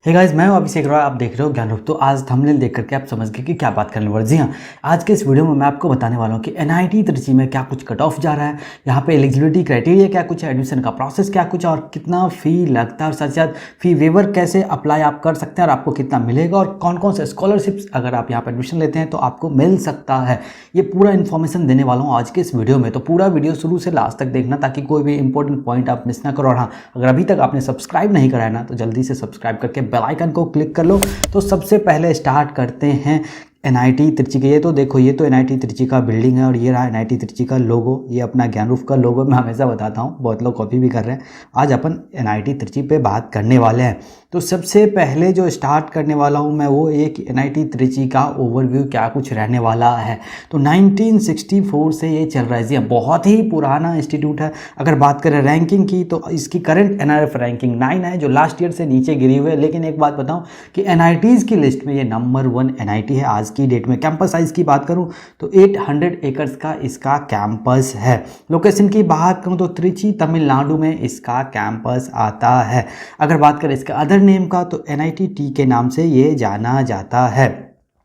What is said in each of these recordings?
Hey guys, मैं हूं अभिषेक रॉय। आप देख रहे हो ज्ञान रूप। तो आज थंबनेल देख करके आप समझ गए कि क्या बात करने वाले। जी हाँ, आज के इस वीडियो में मैं आपको बताने वाला हूं कि एनआईटी त्रिची में क्या कुछ कट ऑफ जा रहा है, यहाँ पे एलिजिबिलिटी क्राइटेरिया क्या कुछ है, एडमिशन का प्रोसेस क्या कुछ है और कितना फ़ी लगता है और साथ साथ फ़ी वेवर कैसे अप्लाई आप कर सकते हैं और आपको कितना मिलेगा और कौन कौन से स्कॉलरशिप्स अगर आप यहाँ पर एडमिशन लेते हैं तो आपको मिल सकता है। ये पूरा इन्फॉर्मेशन देने वाला हूँ आज के इस वीडियो में। तो पूरा वीडियो शुरू से लास्ट तक देखना ताकि कोई भी इंपॉर्टेंट पॉइंट आप मिस ना करो। और हाँ, अगर अभी तक आपने सब्सक्राइब नहीं करा है ना तो जल्दी से सब्सक्राइब करके बेल आइकन को क्लिक कर लो। तो सबसे पहले स्टार्ट करते हैं एनआईटी त्रिची के। ये तो देखो, ये तो एनआईटी त्रिची का बिल्डिंग है और ये रहा एनआईटी त्रिची का लोगो। ये अपना ज्ञान रूप का लोगो मैं हमेशा बताता हूँ, बहुत लोग कॉपी भी कर रहे हैं। आज अपन एनआईटी त्रिची पे बात करने वाले हैं। तो सबसे पहले जो स्टार्ट करने वाला हूँ मैं वो एक एनआईटी त्रिची का ओवरव्यू क्या कुछ रहने वाला है। तो 1964 से ये चल रहा है। जी, बहुत ही पुराना इंस्टीट्यूट है। अगर बात करें रैंकिंग की तो इसकी करंट एनआरएफ रैंकिंग 9 है, जो लास्ट ईयर से नीचे गिरी हुई है। लेकिन एक बात बताऊं कि एनआईटीज़ की लिस्ट में ये नंबर 1 एनआईटी है आज की डेट में। कैंपस साइज़ की बात करूं तो 800 एकर्स का इसका कैंपस है। लोकेशन की बात करूं तो त्रिची तमिलनाडु में इसका कैंपस आता है। अगर बात करें इसका अदर नेम का तो एनआईटी के नाम से ये जाना जाता है।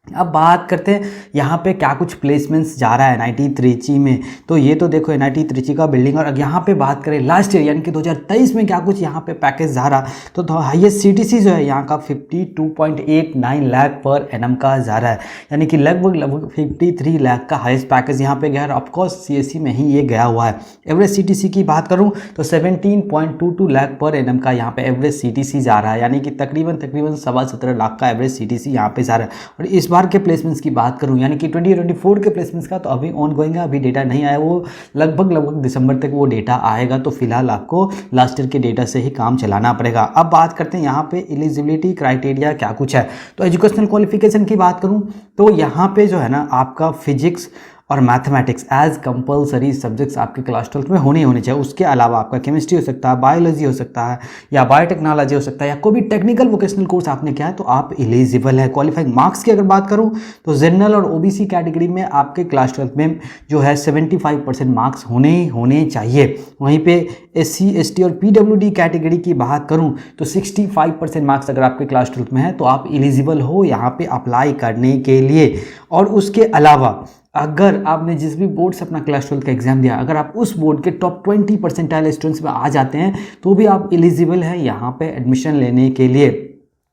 अब बात करते हैं यहाँ पे क्या कुछ प्लेसमेंट्स जा रहा है एनआईटी त्रिची में। तो ये तो देखो एनआईटी त्रिची का बिल्डिंग। और यहाँ पे बात करें लास्ट ईयर यानी कि 2023 में क्या कुछ यहाँ पे पैकेज जा रहा, तो हाईएस्ट सीटीसी जो है यहाँ का 52.89 लाख पर एनम का जा रहा है। यानी कि लगभग 53 लाख का हाईएस्ट पैकेज यहाँ पे गया है। ऑफकोर्स सीएससी में ही ये गया हुआ है। एवरेज सीटीसी की बात करूँ तो 17.22 लाख पर एनम का यहाँ पे एवरेज सीटीसी जा रहा है। यानी कि तकरीबन 17.25 लाख का एवरेज सीटीसी यहाँ पे जा रहा है। और इस बार के प्लेसमेंट्स की बात करूं यानी कि 2024 के प्लेसमेंट्स का तो अभी ऑन गोइंग है, अभी डेटा नहीं आया। वो लगभग दिसंबर तक वो डेटा आएगा। तो फिलहाल आपको लास्ट ईयर के डेटा से ही काम चलाना पड़ेगा। अब बात करते हैं यहाँ पे एलिजिबिलिटी क्राइटेरिया क्या कुछ है। तो एजुकेशनल क्वालिफिकेशन की बात करूँ तो यहाँ पे जो है ना आपका फिजिक्स और मैथमेटिक्स एज कंपलसरी सब्जेक्ट्स आपके क्लास 12 में होने चाहिए। उसके अलावा आपका केमिस्ट्री हो सकता है, बायोलॉजी हो सकता है या बायोटेक्नोलॉजी हो सकता है या कोई भी टेक्निकल वोकेशनल कोर्स आपने किया है तो आप एलिजिबल है। क्वालिफाइंग मार्क्स की अगर बात करूं तो जनरल और ओबीसी कैटेगरी में आपके क्लास 12 में जो है 75% मार्क्स होने चाहिए। वहीं पे एससी एसटी और पीडब्ल्यूडी कैटेगरी की बात करूं तो 65% मार्क्स अगर आपके क्लास 12 में है तो आप एलिजिबल हो यहाँ पे अप्लाई करने के लिए। और उसके अलावा अगर आपने जिस भी बोर्ड से अपना क्लास 12 का एग्जाम दिया, अगर आप उस बोर्ड के टॉप 20 परसेंटाइल स्टूडेंट्स में आ जाते हैं तो भी आप एलिजिबल हैं यहाँ पे एडमिशन लेने के लिए।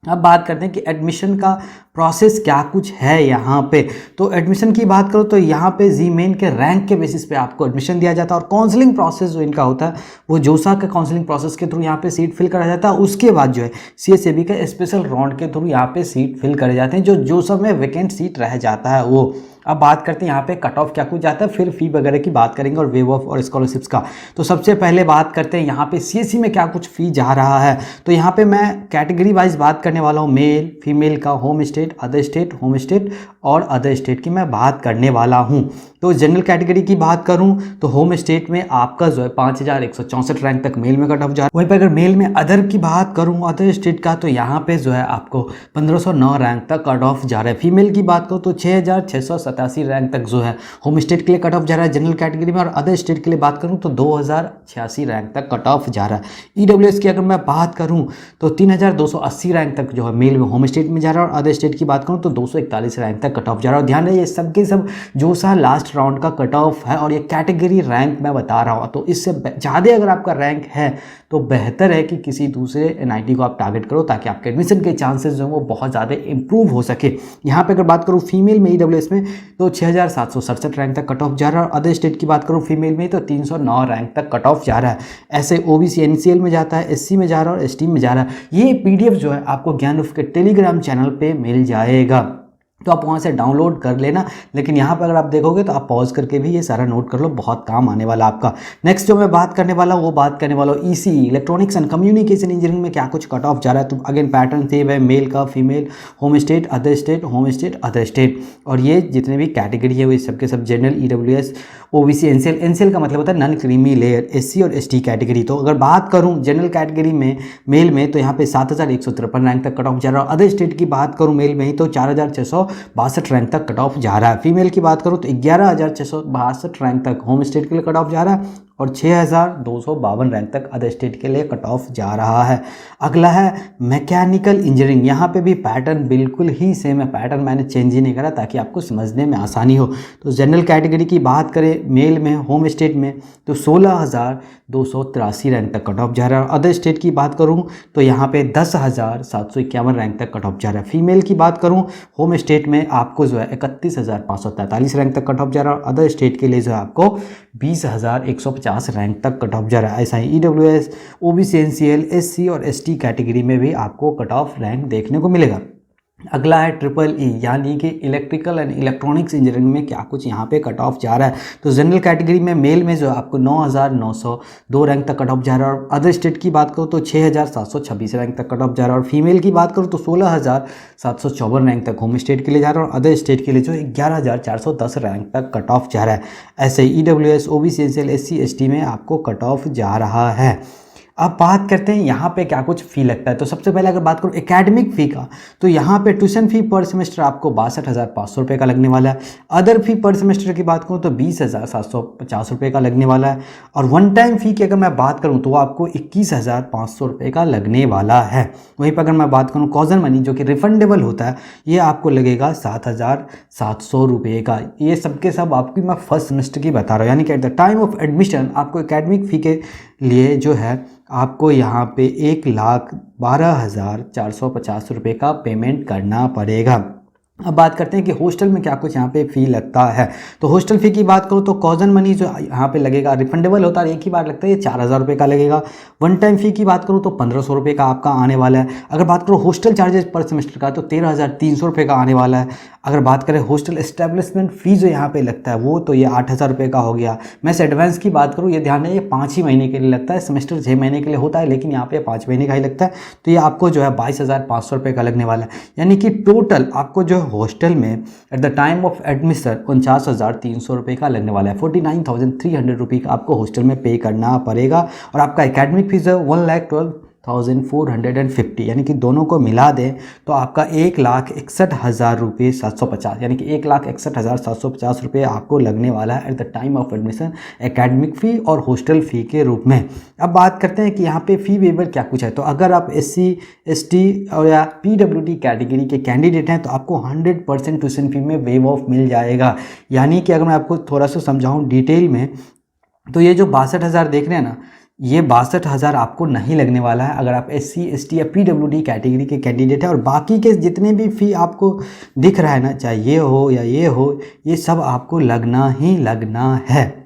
अब बात करते हैं कि एडमिशन का प्रोसेस क्या कुछ है यहाँ पे। तो एडमिशन की बात करो तो यहाँ पे जी मेन के रैंक के बेसिस पे आपको एडमिशन दिया जाता है। और काउंसलिंग प्रोसेस जो इनका होता है वो जोसा का काउंसलिंग प्रोसेस के थ्रू यहाँ पे सीट फिल करा जाता है। उसके बाद जो है सीएसएबी का स्पेशल राउंड के थ्रू यहाँ पे सीट फिल करे जाते हैं, जो जोसा में वैकेंट सीट रह जाता है वो। अब बात करते हैं यहाँ पे कट ऑफ क्या कुछ जाता है, फिर फी वगैरह की बात करेंगे और वेव ऑफ और स्कॉलरशिप्स का। तो सबसे पहले बात करते हैं यहाँ पे सीएससी में क्या कुछ फी जा रहा है। तो यहाँ पे मैं कैटेगरी वाइज बात करने वाला हूँ। मेल फीमेल का, home state, other state, home state और अदर स्टेट की मैं बात करने वाला हूँ। तो जनरल कैटेगरी की बात करूँ तो होम स्टेट में आपका जो है 5164 रैंक तक मेल में कट ऑफ जा रहा है। वहीं पर अगर मेल में अदर की बात करूँ, अदर स्टेट का, तो यहाँ पे जो है आपको 1509 रैंक तक कट ऑफ जा रहा है। फीमेल की बात करूँ तो 6687 रैंक तक जो है होम स्टेट के लिए कट ऑफ जा रहा है जनरल कैटेगरी में। और अदर स्टेट के लिए बात करूँ तो 2086 रैंक तक कट ऑफ जा रहा है। ईडब्ल्यूएस की अगर मैं बात करूँ तो 3280 रैंक तक जो है मेल में होम स्टेट में जा रहा है। और अदर स्टेट की बात करूँ तो 241 रैंक तक कट ऑफ जा रहा है। और ध्यान रहे ये सब के सब जो सा लास्ट राउंड का कट ऑफ है और ये कैटेगरी रैंक मैं बता रहा हूँ। तो इससे ज़्यादा अगर आपका रैंक है तो बेहतर है कि किसी दूसरे एनआईटी को आप टारगेट करो ताकि आपके एडमिशन के चांसेस जो है वो बहुत ज़्यादा इंप्रूव हो सके। यहाँ पे अगर बात करूँ फीमेल में ईडब्ल्यूएस में तो 6767 रैंक तक कट ऑफ जा रहा है। और अदर स्टेट की बात करूँ फीमेल में तो 309 रैंक तक कट ऑफ जा रहा है। ऐसे ओबीसी एनसीएल में जाता है, एससी में जा रहा है और एसटी में जा रहा है। ये पीडीएफ जो है आपको ज्ञान रूप के टेलीग्राम चैनल पे मिल जाएगा, तो आप वहाँ से डाउनलोड कर लेना। लेकिन यहाँ पर अगर आप देखोगे तो आप पॉज करके भी ये सारा नोट कर लो, बहुत काम आने वाला आपका। नेक्स्ट जो मैं बात करने वाला हूँ वो बात करने वाला हूँ ECE electronics and communication engineering में क्या कुछ कट ऑफ जा रहा है। तो अगेन पैटर्न सेम है, मेल का, female, home state, other state, home state, other state. और ये जितने भी कैटेगरी है वो सबके सब general, EWS, OBC, NCL. NCL का मतलब होता है नॉन क्रीमी लेयर, एससी और एसटी कैटेगरी। तो अगर बात करूँ जनरल कैटेगरी में मेल में तो यहाँ पे 7153 रैंक तक कट ऑफ जा रहा है। अदर स्टेट की बात करूँ मेल में ही तो 4662 रैंक तक कट ऑफ जा रहा है। फीमेल की बात करूँ तो 11662 रैंक तक होम स्टेट के लिए कट ऑफ जा रहा है। और 6252 रैंक तक अदर स्टेट के लिए कट ऑफ जा रहा है। अगला है मैकेनिकल इंजीनियरिंग। यहाँ पे भी पैटर्न बिल्कुल ही सेम है, पैटर्न मैंने चेंज ही नहीं करा ताकि आपको समझने में आसानी हो। तो जनरल कैटेगरी की बात करें मेल में होम स्टेट में तो 16,283 रैंक तक कट ऑफ जा रहा है। अदर स्टेट की बात करूँ तो यहाँ पे 10,751 रैंक तक कट ऑफ जा रहा है। फीमेल की बात करूँ होम स्टेट में आपको जो है 31,543 रैंक तक कट ऑफ जा रहा है। अदर स्टेट के लिए जो है आपको 20,150 रैंक तक कट ऑफ जा रहा है। ऐसा ही EWS, OBC, NCL, SC और ST कैटेगरी में भी आपको कट ऑफ रैंक देखने को मिलेगा। अगला है EEE यानी कि इलेक्ट्रिकल एंड इलेक्ट्रॉनिक्स इंजीनियरिंग में क्या कुछ यहाँ पे कट ऑफ जा रहा है। तो जनरल कैटेगरी में मेल में जो आपको 9,902 रैंक तक कट ऑफ जा रहा है। और अदर स्टेट की बात करूँ तो 6,726 रैंक तक कट ऑफ जा रहा है। और फीमेल की बात करूँ तो 16,754 रैंक तक होम स्टेट के लिए जा रहा है। और अदर स्टेट के लिए जो 11,410 रैंक तक कट ऑफ जा रहा है। ऐसे ही EWS, OBC, NCL, SC, ST में आपको कट ऑफ जा रहा है। अब बात करते हैं यहाँ पे क्या कुछ फ़ी लगता है। तो सबसे पहले अगर बात करूँ एकेडमिक फ़ी का तो यहाँ पे ट्यूशन फ़ी पर सेमेस्टर आपको 62,500 रुपये का लगने वाला है। अदर फी पर सेमेस्टर की बात करूँ तो 20,750 रुपये का लगने वाला है। और वन टाइम फ़ी की अगर मैं बात करूँ तो वो आपको 21,500 रुपये का लगने वाला है। वहीं पर अगर मैं बात करूँ कॉजन मनी जो कि रिफंडेबल होता है ये आपको लगेगा 7,700 रुपये का। ये सबके सब आपकी मैं फर्स्ट सेमेस्टर की बता रहा हूँ, यानी कि eight the time of admission आपको एकेडमिक फ़ी के लिए जो है आपको यहाँ पे 1,12,450 रुपये का पेमेंट करना पड़ेगा। अब बात करते हैं कि हॉस्टल में क्या कुछ यहाँ पे फ़ी लगता है। तो हॉस्टल फ़ी की बात करूँ तो कॉजन मनी जो यहाँ पे लगेगा रिफंडेबल होता है, एक ही बार लगता है, ये 4,000 रुपये का लगेगा। वन टाइम फ़ी की बात करूँ तो 1,500 रुपये का आपका आने वाला है। अगर बात करूँ हॉस्टल चार्जेस पर सेमेस्टर का तो 13,300 रुपये का आने वाला है। अगर बात करें हॉस्टल एस्टेब्लिशमेंट फ़ी जो यहाँ पे लगता है वो तो ये 8,000 रुपये का हो गया। मैं इस एडवांस की बात करूँ, ये ध्यान है ये 5 ही महीने के लिए लगता है, सेमेस्टर 6 महीने के लिए होता है लेकिन यहाँ पे 5 महीने का ही लगता है। तो ये आपको जो है 22,500 रुपये का लगने वाला है। यानी कि टोटल आपको जो है हॉस्टल में eight the time of admission 49,300 रुपये का लगने वाला है। 49,300 रुपये का आपको हॉस्टल में पे करना पड़ेगा। और आपका एकेडमिक फीस है 1,12,450, यानी कि दोनों को मिला दें तो आपका 1,61,000 रुपये 750, यानी कि 1,61,750 रुपये आपको लगने वाला है at the time of admission academic fee और हॉस्टल फ़ी के रूप में। अब बात करते हैं कि यहाँ पे फ़ी वेवर क्या कुछ है। तो अगर आप SC, ST और या PWD कैटेगरी के कैंडिडेट हैं तो आपको 100% ट्यूशन फ़ी में वेव ऑफ मिल जाएगा। यानी कि अगर मैं आपको थोड़ा सा समझाऊँ डिटेल में तो ये जो 62,000 देख रहे हैं ना, ये 62,000 आपको नहीं लगने वाला है अगर आप SC, ST या PWD कैटेगरी के कैंडिडेट हैं। और बाकी के जितने भी फ़ी आपको दिख रहा है ना, चाहे ये हो या ये हो, ये सब आपको लगना ही लगना है।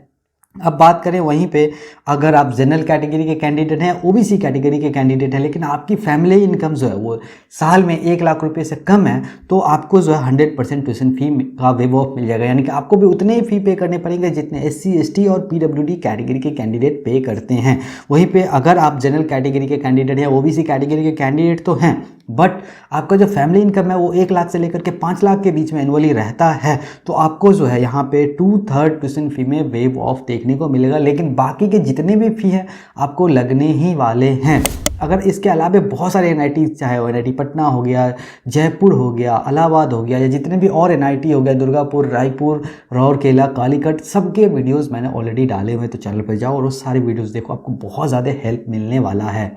अब बात करें वहीं पे अगर आप जनरल कैटेगरी के कैंडिडेट हैं, OBC कैटेगरी के कैंडिडेट हैं लेकिन आपकी फैमिली इनकम जो है वो साल में 1 लाख रुपए से कम है तो आपको जो है 100% ट्यूशन फ़ी का वेव ऑफ मिल जाएगा। यानी कि आपको भी उतने ही फ़ी पे करने पड़ेंगे जितने SC, ST और PWD कैटेगरी के कैंडिडेट पे करते हैं। वहीं पर अगर आप जनरल कैटेगरी के कैंडिडेट हैं, OBC कैटेगरी के कैंडिडेट तो हैं बट आपका जो फैमिली इनकम है वो 1 लाख से लेकर के 5 लाख के बीच में एनुअली रहता है तो आपको जो है यहाँ पे 2/3 ट्यूशन फ़ी में वेव ऑफ देखने को मिलेगा। लेकिन बाकी के जितने भी फ़ी हैं आपको लगने ही वाले हैं। अगर इसके अलावा बहुत सारे NIT, चाहे वो NIT पटना हो गया, जयपुर हो गया, इलाहाबाद हो गया या जितने भी और NIT हो गया, दुर्गापुर, रायपुर, राउरकेला, कालीकट, सबके वीडियोज़ मैंने ऑलरेडी डाले हुए हैं। तो चैनल पर जाओ और उस सारे वीडियोज़ देखो, आपको बहुत ज़्यादा हेल्प मिलने वाला है।